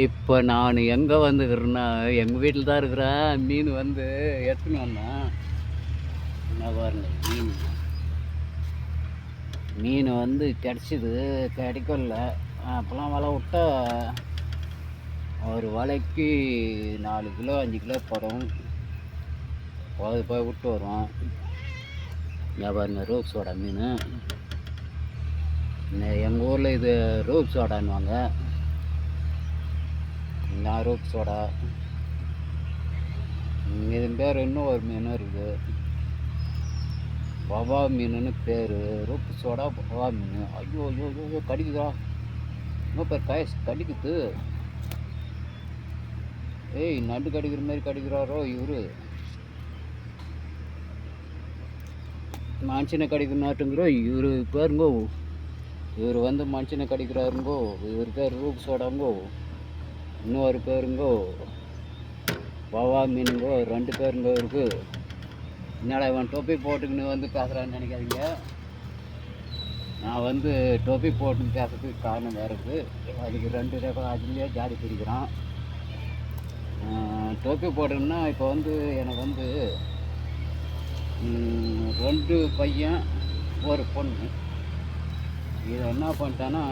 இப்போ நான் எங்கே வந்துக்கிறேன்னா எங்கள் வீட்டில் தான் இருக்கிறேன். மீன் வந்து எடுத்துன்னு வந்தேன். என்ன பாருங்க மீன் வந்து கிடச்சிது, கிடைக்கல. அப்போலாம் வலை விட்டா ஒரு வலைக்கு 4 கிலோ 5 கிலோ படம் போய் விட்டு வரும். பாருங்க ரோப் சோடா மீன். எங்கள் ஊரில் இது ரோப் சோடான்னுவாங்க. Rope soda. இதன் பேர் இன்னும் ஒரு மீன் இருக்குது, பவா மீனுன்னு பேர். ரோப் சோடா பவா மீன். ஐயோ ஐயோ ஐயோ கடிக்குதா? இன்னும் பேர் கடிக்குது. ஏய், நண்டு கடிக்கிற மாதிரி கடிக்கிறாரோ இவரு. மனுஷனை கடிக்கணுட்டுங்கிறோ இவரு பேருங்கோ. இவர் வந்து மனுஷனை கடிக்கிறாருங்கோ. இவர் பேர் ரூப் சோடாங்கோ. இன்னொரு பேருங்கோ பவா மீனுங்கோ. 2 பேருங்கோ இருக்குது. என்னடா இவன் டொப்பி போட்டுக்கின்னு வந்து பேசுகிறான்னு நினைக்காதீங்க. நான் வந்து டொப்பி போட்டுன்னு பேசுறதுக்கு காரணம் வேறு இருக்குது. அதுக்கு 2 ரகம் அதுலேயே ஜாதி பிடிக்கிறான். டொப்பி போட்டோம்னா இப்போ வந்து எனக்கு வந்து 2 பையன் ஒரு பொண்ணு. இதை என்ன பண்ணிட்டான்னா,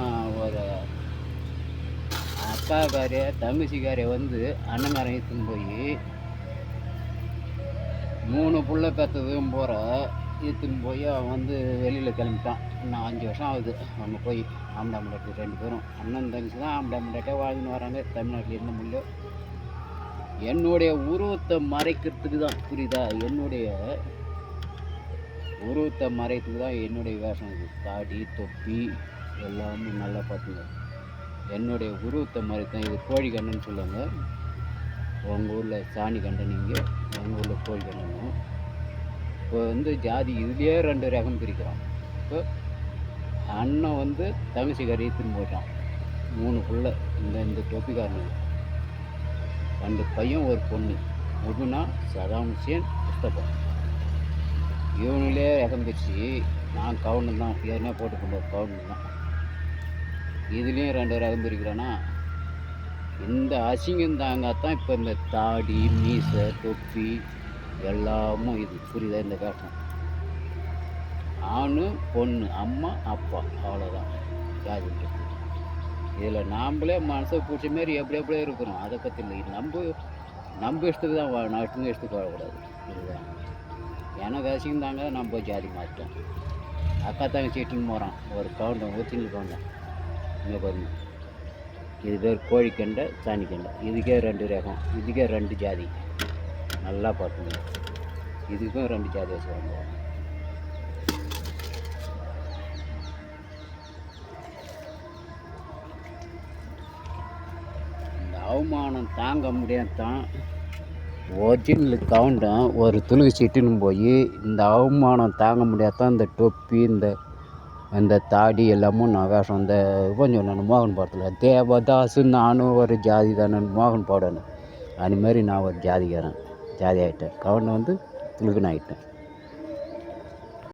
ஒரு அக்காக்காரிய தங்கச்சிக்காரிய வந்து அண்ணங்காரன் இழுத்துன்னு போய் 3 புள்ள பெற்றதும் போகிற இழுத்துன்னு போய் அவன் வந்து வெளியில் கிளம்பிட்டான். இன்னும் 5 வருஷம் ஆகுது அவங்க போய். ஆம்படாமண்டாட்டி 2 பேரும் அண்ணன் தங்கச்சி தான் ஆம்படாமண்டாட்டே வாழ்ந்துன்னு வராங்க தமிழ்நாட்டில். என்ன முடியல, என்னுடைய உருவத்தை மறைக்கிறதுக்கு தான், புரியுதா? என்னுடைய உருவத்தை மறைக்கிறதுக்கு தான் என்னுடைய வேஷம் இது. தாடி தொப்பி எல்லாமே நல்லா பார்த்துங்க. என்னுடைய உருவத்தை மறைத்தான். இது கோழி கண்ணுன்னு சொல்லுவாங்க. உங்கள் ஊரில் சாணி கண்டன், நீங்கள் எங்கள் ஊரில் கோழி கண்ணனும். இப்போ வந்து ஜாதி இதுலேயே 2 ரகம் பிரிக்கிறான். இப்போ அண்ணன் வந்து தங்கச்சிக்காரி இழுத்துன்னு போயிட்டான். 3 புள்ள. இந்த தொப்பிக்காரனுங்க 2 பையன் ஒரு பொண்ணு. முகுனா, சதாம் ஹுசேன், முஸ்தபா. இவனுங்களே ரகம் பிரிச்சு. நான் கவுண்டர் தான், ஏற்கனவே போட்டுக்கொண்ட கவுண்டர் தான். இதுலேயும் 2 ரகம் பிரிக்கிறானா. இந்த அசிங்கம் தாங்கத்தான் இப்போ இந்த தாடி மீசை தொப்பி எல்லாமும் இது, புரியுதா? இந்த வேஷம் ஆணு பொண்ணு அம்மா அப்பா அவ்வளோதான் ஜாதின்றது. இதில் நாம்ளே மனசை பிடிச்ச மாரி எப்படியே இருக்கிறோம். அதை பற்றி இல்லை. நம்ம இஷ்டத்துக்கு தான் வாழணும், அடுத்தவங்க இஷ்டத்துக்கு வாழக்கூடாது. இதுதான் எனக்கு அசிங்கம் தாங்க. நான் போய் ஜாதி மாற்றோம். அக்கா தாங்க சீட்டுன்னு போகிறான் ஒரு கவுண்டம், ஒரு சின்ன கவுண்டம். இங்கே பாருங்க, இது பேர் கோழிக்கெண்டை, சாணிக்கெண்டை. இதுக்கே 2 ரகம், இதுக்கே 2 ஜாதி. நல்லா பார்த்துங்க. இதுக்கும் 2 ஜாதி வச்சுருவாங்க. இந்த அவமானம் தாங்க முடியாதான் ஒரிஜினல் கவுண்டம் ஒரு துளுகு சீட்டுன்னு போய் இந்த அவமானம் தாங்க முடியாதான் இந்த தொப்பி இந்த தாடி எல்லாமும் நான் வேஷம். இந்த கொஞ்சம் நான் மோகன் படத்தில் தேவதாசு நானும் ஒரு ஜாதி தானே மோகன் பாடணும். அதுமாரி நான் ஒரு ஜாதிக்காரன். ஜாதி ஆகிட்டேன். கவுண்டை வந்து துளுகுன்னு ஆகிட்டேன்.